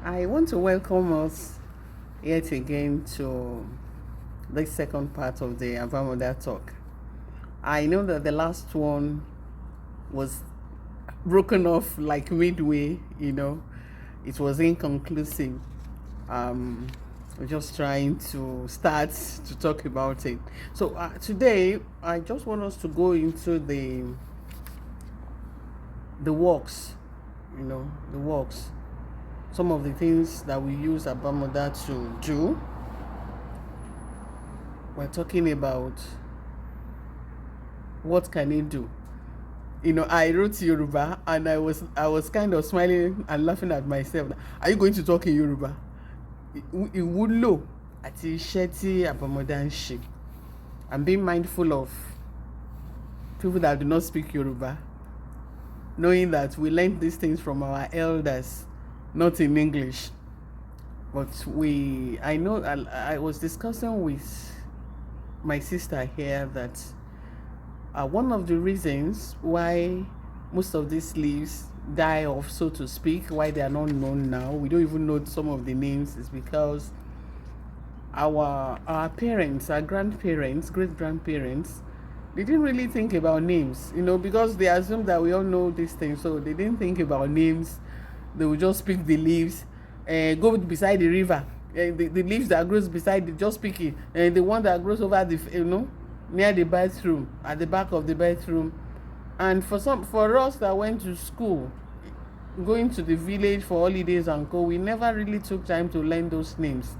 I want to welcome us yet again to the second part of the ABAMODA talk. I know that the last one was broken off like midway, it was inconclusive. We're just trying to start to talk about it. So today, I just want us to go into the works, the works. Some of the things that we use ABAMODA to do. We're talking about what can it do. I wrote Yoruba and I was kind of smiling and laughing at myself. Are you going to talk in Yoruba? Ìwúlò àti iṣẹ́ tí ABAMODA ń ṣe. I'm being mindful of people that do not speak Yoruba, knowing that we learned these things from our elders, not in English. But I was discussing with my sister here that one of the reasons why most of these leaves die off, so to speak, why they are not known now, we don't even know some of the names, is because our parents, our grandparents, great-grandparents, they didn't really think about names, because they assumed that we all know these things, so they didn't think about names. They would just pick the leaves and go beside the river. The leaves that grows beside it, just pick it. And the one that grows over near the bathroom, at the back of the bathroom. And for us that went to school, going to the village for holidays and co, we never really took time to learn those names.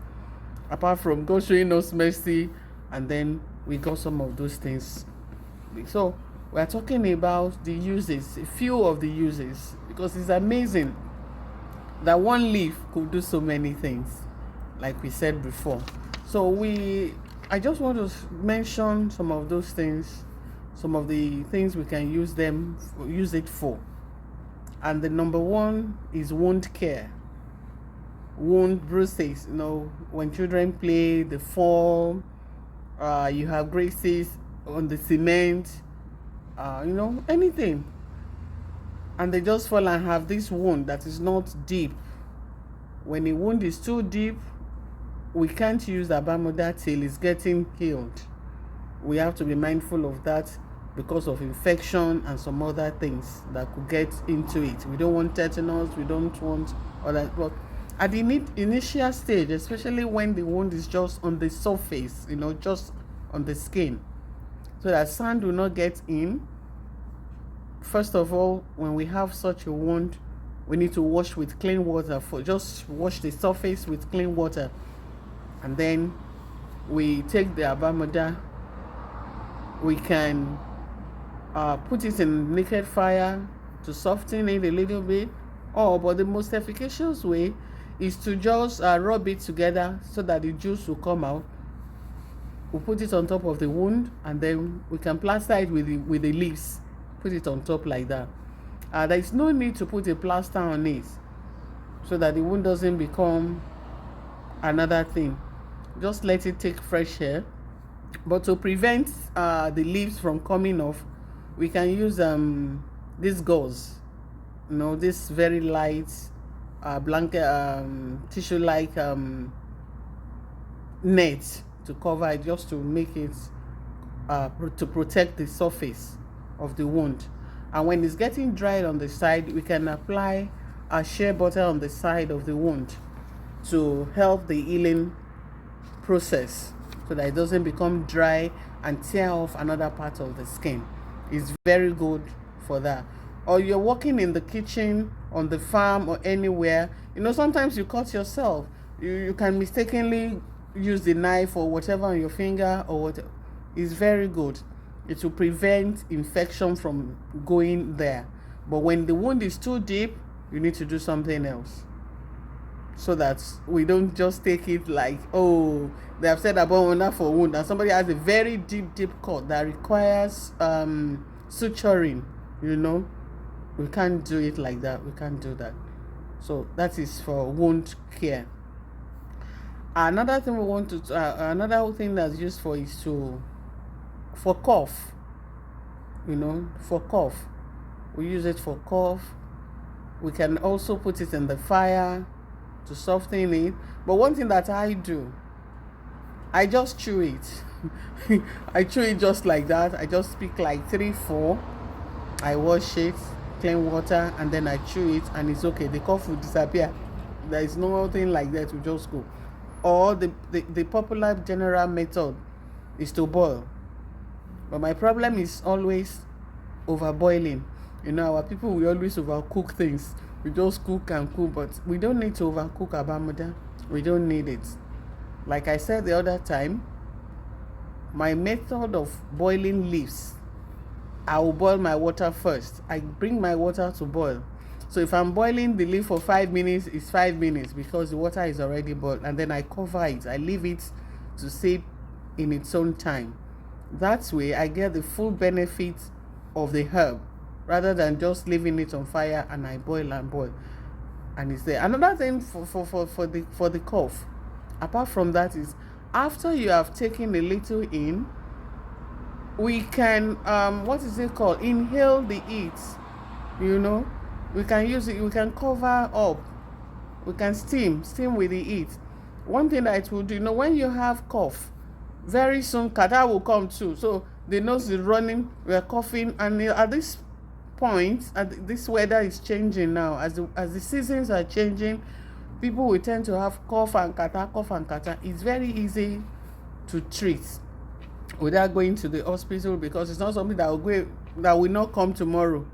Apart from God showing us mercy, and then we got some of those things. So we're talking about the uses, a few of the uses, because it's amazing that one leaf could do so many things, like we said before. So I just want to mention some of those things, some of the things we can use it for. And the number one is wound care. Wound bruises, when children play, they fall, you have graces on the cement, anything, and they just fall and have this wound that is not deep. When a wound is too deep, we can't use ABAMODA till it's getting healed. We have to be mindful of that because of infection and some other things that could get into it. We don't want tetanus, we don't want all that. But at the initial stage, especially when the wound is just on the surface, just on the skin, so that sand will not get in. First of all, when we have such a wound, we need to wash with clean water. Just wash the surface with clean water, and then we take the ABAMODA. We can put it in naked fire to soften it a little bit. But the most efficacious way is to just rub it together so that the juice will come out. We'll put it on top of the wound, and then we can plaster it with the leaves. Put it on top like that. There is no need to put a plaster on it so that the wound doesn't become another thing. Just let it take fresh air. But to prevent the leaves from coming off, we can use these gauze, this very light blanket, tissue-like net to cover it, just to make it to protect the surface of the wound. And when it's getting dried on the side, we can apply a shea butter on the side of the wound to help the healing process, so that it doesn't become dry and tear off another part of the skin. It's very good for that. Or you're working in the kitchen, on the farm, or anywhere, sometimes you cut yourself. You can mistakenly use the knife or whatever on your finger or whatever. It's very good. It will prevent infection from going there. But when the wound is too deep, you need to do something else, so that we don't just take it like, they have said ABAMODA for wound, and somebody has a very deep cut that requires suturing. We can't do it like that. We can't do that. So that is for wound care. Another thing another thing that's used for is for cough. For cough, we use it for cough. We can also put it in the fire to soften it. But one thing that I do, I just chew it. I chew it just like that. I just pick like 3 4. I wash it, clean water, and then I chew it, and it's okay. The cough will disappear. There is nothing like that to just go. Or the popular general method is to boil. But my problem is always overboiling. Our people, we always overcook things. We just cook and cook, but we don't need to overcook ABAMODA. We don't need it. Like I said the other time, my method of boiling leaves, I will boil my water first. I bring my water to boil. So if I'm boiling the leaf for 5 minutes, it's 5 minutes because the water is already boiled. And then I cover it. I leave it to sit in its own time. That way, I get the full benefit of the herb rather than just leaving it on fire and I boil and boil. And it's there. Another thing for the cough, apart from that, is after you have taken a little in, we can what is it called, inhale the heat. We can use it, we can cover up, we can steam with the heat. One thing that it will do, when you have cough, very soon catarrh will come too. So the nose is running, we are coughing, and at this point, this weather is changing now. As the seasons are changing, people will tend to have cough and catarrh. It's very easy to treat without going to the hospital, because it's not something that will not come tomorrow.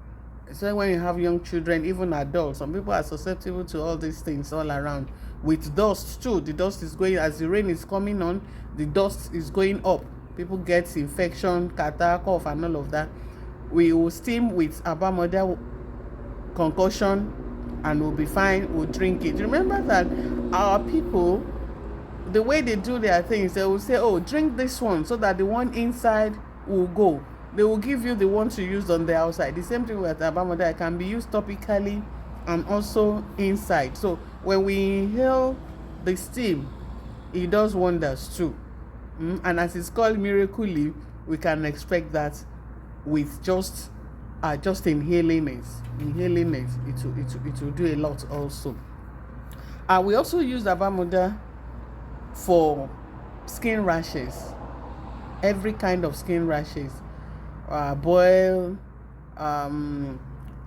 So when you have young children, even adults, some people are susceptible to all these things all around. With dust too, the dust is going, as the rain is coming on, the dust is going up. People get infection, catarrh, cough, and all of that. We will steam with ABAMODA concoction and we'll be fine. We'll drink it. Remember that our people, the way they do their things, they will say, oh, drink this one so that the one inside will go. They will give you the one to use on the outside. The same thing with ABAMODA. It can be used topically and also inside. So when we inhale the steam, it does wonders too. And as it's called miracle leaf, we can expect that with just inhaling it, it will do a lot also. We also use ABAMODA for skin rashes, every kind of skin rashes. Boil. I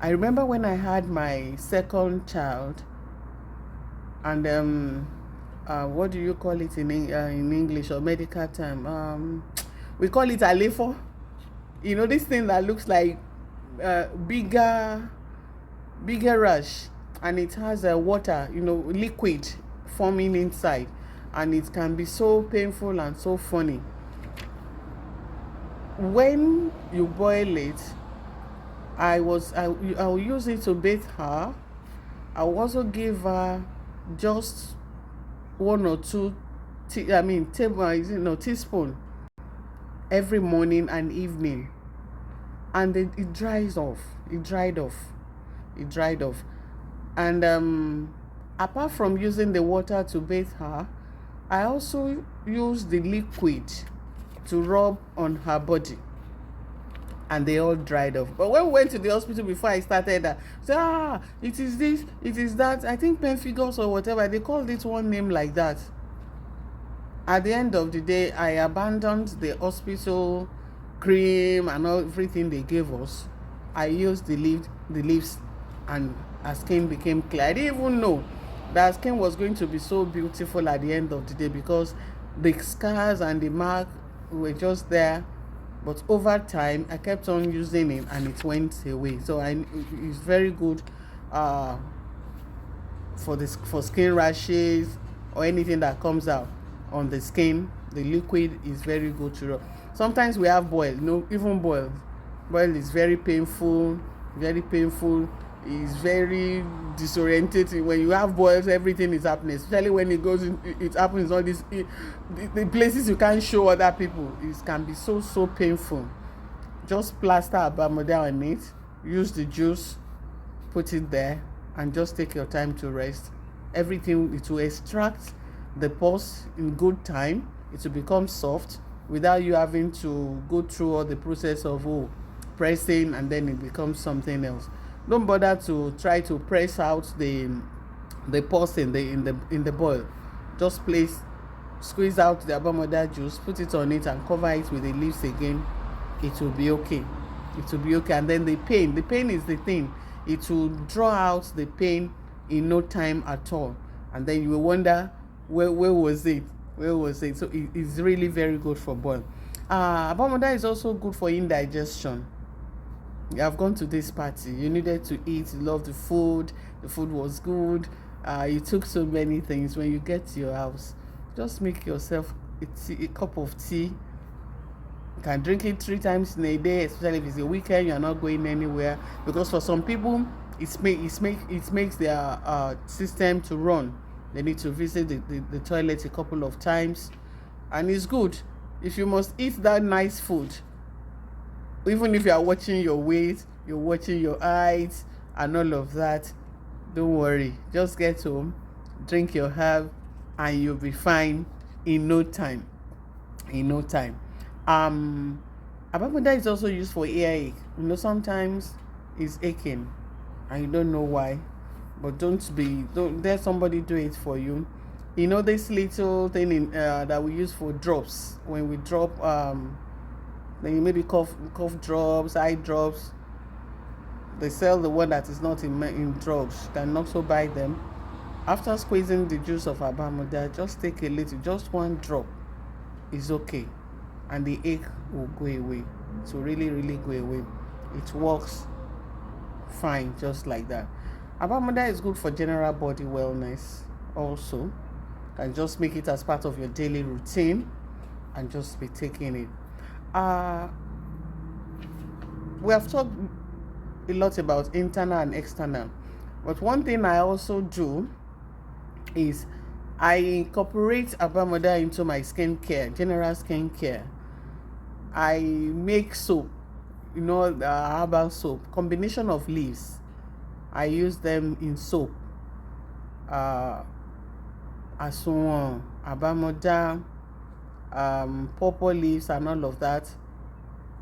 remember when I had my second child, and what do you call it in English or medical term? We call it alefo. This thing that looks like bigger rash, and it has water, liquid forming inside, and it can be so painful and so funny. When you boil it, I will use it to bathe her. I will also give her just 1 or 2 teaspoon every morning and evening, and it dried off. And apart from using the water to bathe her, I also use the liquid to rub on her body, and they all dried off. But when we went to the hospital, before I started that, it is this, it is that, I think pemphigus or whatever, they called it one name like that. At the end of the day, I abandoned the hospital cream and everything they gave us. I used the leaves, and her skin became clear. I didn't even know that her skin was going to be so beautiful at the end of the day, because the scars and the mark were just there. But over time, I kept on using it and it went away. So it's very good for skin rashes or anything that comes out on the skin. The liquid is very good to rub. Sometimes we have boil, even boil is very painful. It's very disorientating. When you have boils, everything is happening, especially when it happens all this, the places you can't show other people. It can be so painful. Just plaster ABAMODA on it, use the juice, put it there, and just take your time to rest. Everything, it will extract the pus in good time. It will become soft without you having to go through all the process of pressing, and then it becomes something else. Don't bother to try to press out the the pulse in the boil. Just place, squeeze out the ABAMODA juice, put it on it, and cover it with the leaves again. It will be okay. It will be okay. And then the pain is the thing. It will draw out the pain in no time at all. And then you will wonder, where was it? Where was it? So it's really very good for boil. ABAMODA is also good for indigestion. You have gone to this party, you needed to eat, you loved the food was good, you took so many things. When you get to your house, just make yourself a cup of tea. You can drink it 3 times in a day, especially if it's a weekend, you're not going anywhere. Because for some people, it makes their system to run. They need to visit the toilet a couple of times, and it's good. If you must eat that nice food, even if you are watching your weight, you're watching your height and all of that, don't worry. Just get home, drink your herb, and you'll be fine in no time. ABAMODA is also used for earache. Sometimes it's aching and you don't know why, but don't let somebody do it for you. This little thing that we use for drops, when we drop then you maybe cough drops, eye drops. They sell the one that is not in drops. You can also buy them. After squeezing the juice of ABAMODA, just take a little, just 1 drop is okay, and the ache will go away. It will really, really go away. It works fine just like that. ABAMODA is good for general body wellness also. You can just make it as part of your daily routine and just be taking it. We have talked a lot about internal and external, but one thing I also do is I incorporate ABAMODA into my skincare, general skincare. I make soap, the herbal soap, combination of leaves. I use them in soap. Asuwon, ABAMODA, pawpaw leaves and all of that.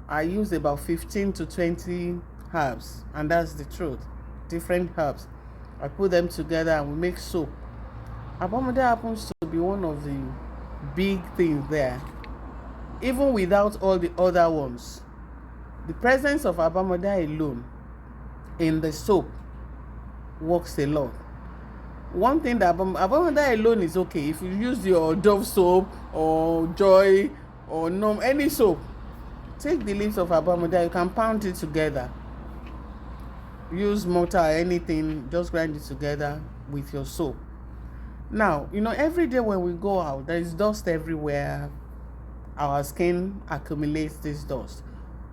I use about 15 to 20 herbs, and that's the truth. Different herbs. I put them together and we make soap. ABAMODA happens to be one of the big things there. Even without all the other ones, the presence of ABAMODA alone in the soap works a lot. One thing that ABAMODA alone is okay. If you use your Dove soap or Joy or any soap, take the leaves of ABAMODA, you can pound it together. Use mortar or anything, just grind it together with your soap. Now, every day when we go out, there is dust everywhere. Our skin accumulates this dust.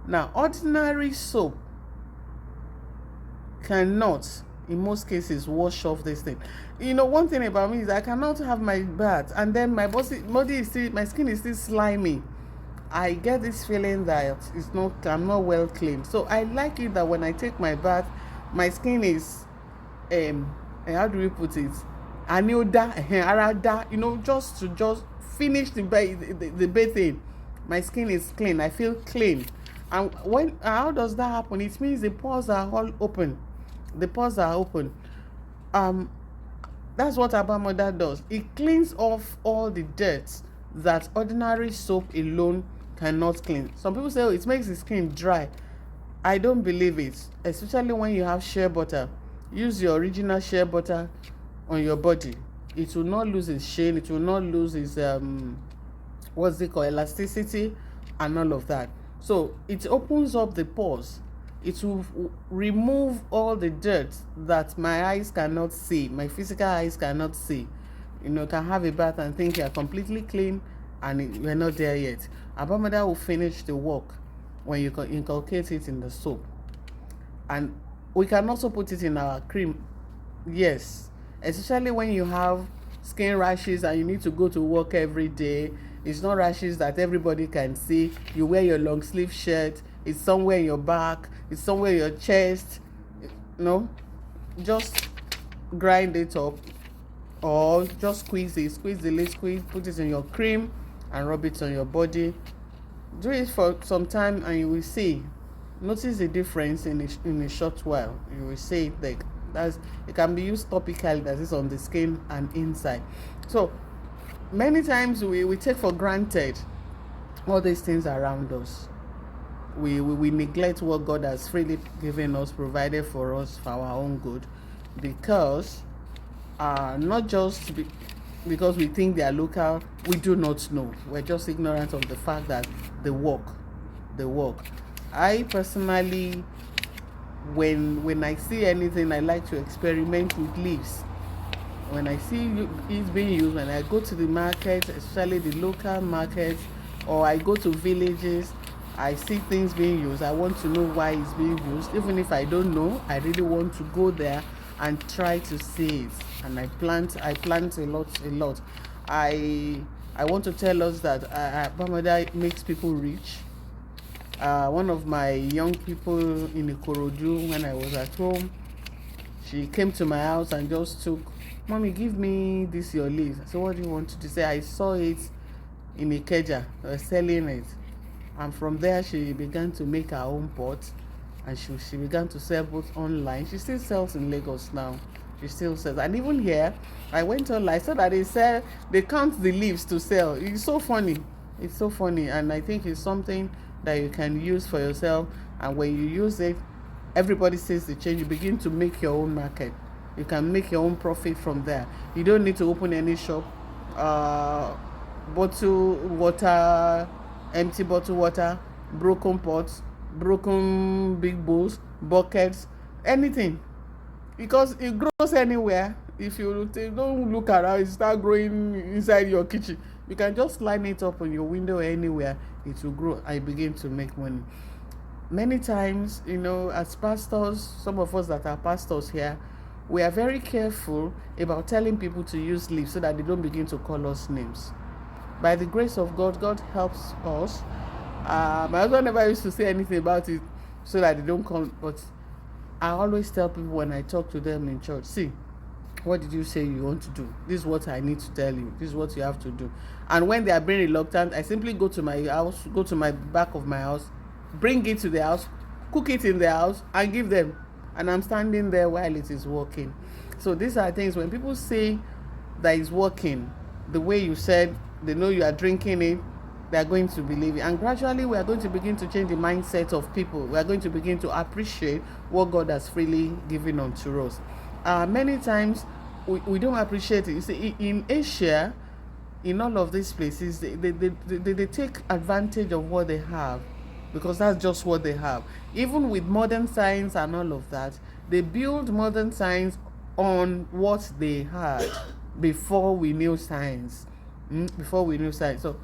Now, ordinary soap cannot, in most cases, wash off this thing. One thing about me is I cannot have my bath and then my my skin is still slimy. I get this feeling that I'm not well cleaned. So I like it that when I take my bath, my skin is how do we put it? Arada, just to finish the bathing. My skin is clean. I feel clean. And how does that happen? It means the pores are all open. That's what ABAMODA does. It cleans off all the dirt that ordinary soap alone cannot clean. Some people say, it makes the skin dry. I don't believe it, especially when you have shea butter. Use your original shea butter on your body. It will not lose its shine. It will not lose its elasticity and all of that. So it opens up the pores. It will remove all the dirt that my eyes cannot see, my physical eyes cannot see. You can have a bath and think you're completely clean, and you're not there yet. ABAMODA will finish the work when you can inculcate it in the soap. And we can also put it in our cream. Yes, especially when you have skin rashes and you need to go to work every day. It's not rashes that everybody can see. You wear your long sleeve shirt, it's somewhere in your back, it's somewhere in your chest. Just grind it up, or just squeeze the liquid, put it in your cream and rub it on your body. Do it for some time and you will see. Notice the difference in a short while. You will see it That's, it can be used topically, that is on the skin and inside. So many times we take for granted all these things around us. We neglect what God has freely given us, provided for us for our own good, because not just because we think they are local, we do not know. We're just ignorant of the fact that they work. I personally, when I see anything, I like to experiment with leaves. When I see it being used, when I go to the market, especially the local markets, or I go to villages, I see things being used, I want to know why it's being used. Even if I don't know, I really want to go there and try to see it. And I plant a lot. I want to tell us that ABAMODA makes people rich. One of my young people in Ikorodu, when I was at home, she came to my house and just took, "Mommy, give me this your leaves." So what do you want to do? Say, I saw it in Ikeja, selling it. And from there, she began to make her own pot, and she began to sell both online. She still sells in Lagos now. She still sells. And even here, I went online, so that they count the leaves to sell. It's so funny. And I think it's something that you can use for yourself. And when you use it, everybody sees the change. You begin to make your own market. You can make your own profit from there. You don't need to open any shop. Bottle water, empty bottle water, broken pots, broken big bowls, buckets, anything, because it grows anywhere. If you don't look around, it start growing inside your kitchen. You can just line it up on your window anywhere, it will grow. I begin to make money. Many times, as pastors, some of us that are pastors here, we are very careful about telling people to use leaves so that they don't begin to call us names. By the grace of God, God helps us. My husband never used to say anything about it so that they don't come, but I always tell people when I talk to them in church, see, what did you say you want to do? This is what I need to tell you. This is what you have to do. And when they are being reluctant, I simply go to my house, go to my back of my house, bring it to the house, cook it in the house, and give them. And I'm standing there while it is working. So these are things, when people say that it's working, the way you said, they know you are drinking it, they are going to believe it. And gradually we are going to begin to change the mindset of people. We are going to begin to appreciate what God has freely given unto us. Many times we don't appreciate it. You see, in Asia, in all of these places, they take advantage of what they have, because that's just what they have. Even with modern science and all of that, they build modern science on what they had before we knew science. So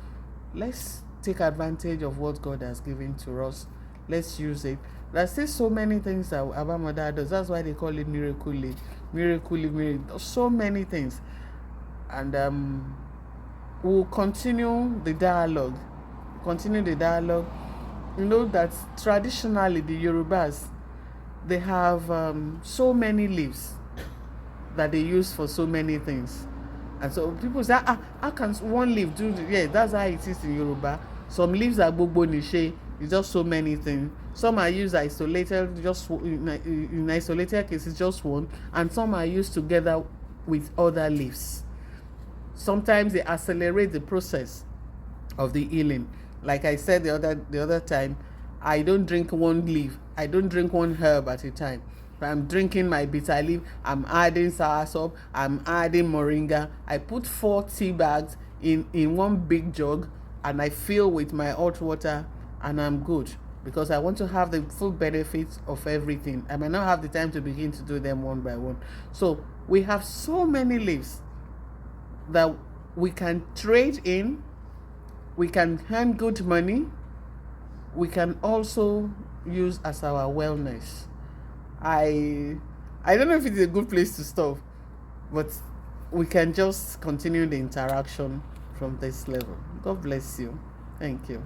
let's take advantage of what God has given to us. Let's use it. There's still so many things that ABAMODA does. That's why they call it miracle. So many things. And we'll continue the dialogue. You know that traditionally the Yorubas, they have so many leaves that they use for so many things. And so people say, how can one leaf do this? Yeah, that's how it is in Yoruba. Some leaves are gbogbo nishe. It's just so many things. Some are used isolated, just in isolated cases, just one. And some are used together with other leaves. Sometimes they accelerate the process of the healing. Like I said the other time, I don't drink one leaf. I don't drink one herb at a time. I'm drinking my bitter leaf, I'm adding soursop, I'm adding moringa. I put 4 tea bags in one big jug, and I fill with my hot water, and I'm good, because I want to have the full benefits of everything. I may not have the time to begin to do them one by one. So we have so many leaves that we can trade in, we can earn good money, we can also use as our wellness. I don't know if it's a good place to stop, but we can just continue the interaction from this level. God bless you. Thank you.